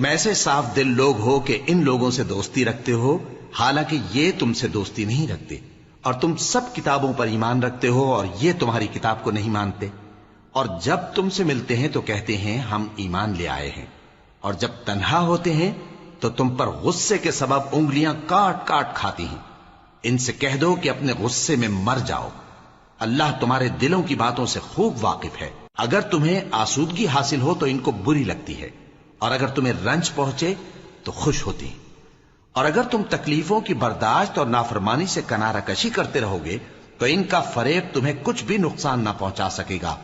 تم ایسے صاف دل لوگ ہو کہ ان لوگوں سے دوستی رکھتے ہو حالانکہ یہ تم سے دوستی نہیں رکھتے، اور تم سب کتابوں پر ایمان رکھتے ہو اور یہ تمہاری کتاب کو نہیں مانتے، اور جب تم سے ملتے ہیں تو کہتے ہیں ہم ایمان لے آئے ہیں، اور جب تنہا ہوتے ہیں تو تم پر غصے کے سبب انگلیاں کاٹ کاٹ کھاتی ہیں۔ ان سے کہہ دو کہ اپنے غصے میں مر جاؤ، اللہ تمہارے دلوں کی باتوں سے خوب واقف ہے۔ اگر تمہیں آسودگی حاصل ہو تو ان کو بری لگتی ہے، اور اگر تمہیں رنج پہنچے تو خوش ہوتی ہیں، اور اگر تم تکلیفوں کی برداشت اور نافرمانی سے کنارہ کشی کرتے رہو گے تو ان کا فریب تمہیں کچھ بھی نقصان نہ پہنچا سکے گا۔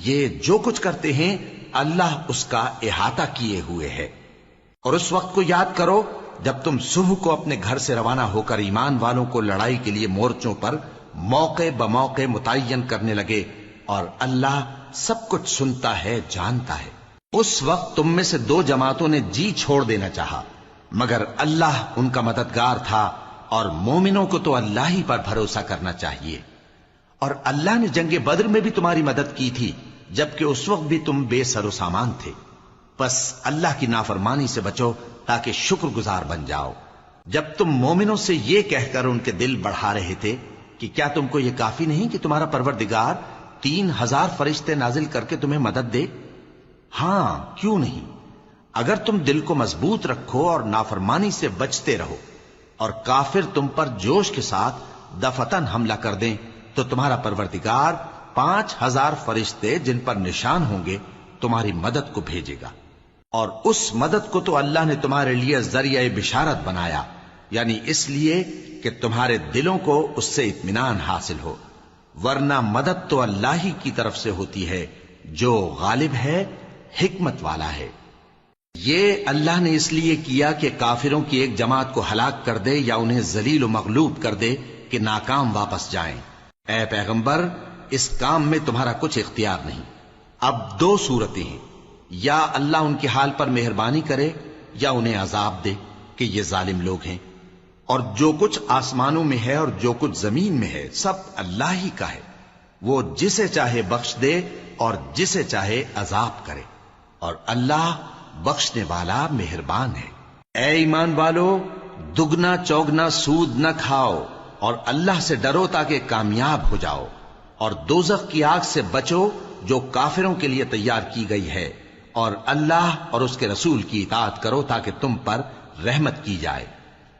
یہ جو کچھ کرتے ہیں اللہ اس کا احاطہ کیے ہوئے ہے۔ اور اس وقت کو یاد کرو جب تم صبح کو اپنے گھر سے روانہ ہو کر ایمان والوں کو لڑائی کے لیے مورچوں پر موقع بموقع متعین کرنے لگے، اور اللہ سب کچھ سنتا ہے، جانتا ہے۔ اس وقت تم میں سے دو جماعتوں نے جی چھوڑ دینا چاہا، مگر اللہ ان کا مددگار تھا، اور مومنوں کو تو اللہ ہی پر بھروسہ کرنا چاہیے۔ اور اللہ نے جنگ بدر میں بھی تمہاری مدد کی تھی، جبکہ اس وقت بھی تم بے سر و سامان تھے۔ بس اللہ کی نافرمانی سے بچو تاکہ شکر گزار بن جاؤ۔ جب تم مومنوں سے یہ کہہ کر ان کے دل بڑھا رہے تھے کہ کیا تم کو یہ کافی نہیں کہ تمہارا پروردگار 3000 فرشتے نازل کر کے تمہیں مدد دے؟ ہاں، کیوں نہیں؟ اگر تم دل کو مضبوط رکھو اور نافرمانی سے بچتے رہو، اور کافر تم پر جوش کے ساتھ دفتن حملہ کر دیں تو تمہارا پروردگار 5000 فرشتے جن پر نشان ہوں گے تمہاری مدد کو بھیجے گا، اور اس مدد کو تو اللہ نے تمہارے لیے ذریعہ بشارت بنایا، یعنی اس لیے کہ تمہارے دلوں کو اس سے اطمینان حاصل ہو، ورنہ مدد تو اللہ ہی کی طرف سے ہوتی ہے جو غالب ہے، حکمت والا ہے۔ یہ اللہ نے اس لیے کیا کہ کافروں کی ایک جماعت کو ہلاک کر دے یا انہیں ذلیل و مغلوب کر دے کہ ناکام واپس جائیں۔ اے پیغمبر، اس کام میں تمہارا کچھ اختیار نہیں۔ اب دو صورتیں ہیں، یا اللہ ان کے حال پر مہربانی کرے یا انہیں عذاب دے کہ یہ ظالم لوگ ہیں، اور جو کچھ آسمانوں میں ہے اور جو کچھ زمین میں ہے سب اللہ ہی کا ہے، وہ جسے چاہے بخش دے اور جسے چاہے عذاب کرے، اور اللہ بخشنے والا مہربان ہے۔ اے ایمان والو، دگنا چوگنا سود نہ کھاؤ، اور اللہ سے ڈرو تاکہ کامیاب ہو جاؤ، اور دوزخ کی آگ سے بچو جو کافروں کے لیے تیار کی گئی ہے، اور اللہ اور اس کے رسول کی اطاعت کرو تاکہ تم پر رحمت کی جائے،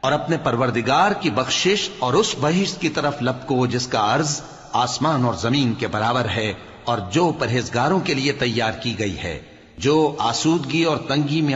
اور اپنے پروردگار کی بخشش اور اس بہشت کی طرف لپکو جس کا عرض آسمان اور زمین کے برابر ہے، اور جو پرہیزگاروں کے لیے تیار کی گئی ہے، جو آسودگی اور تنگی میں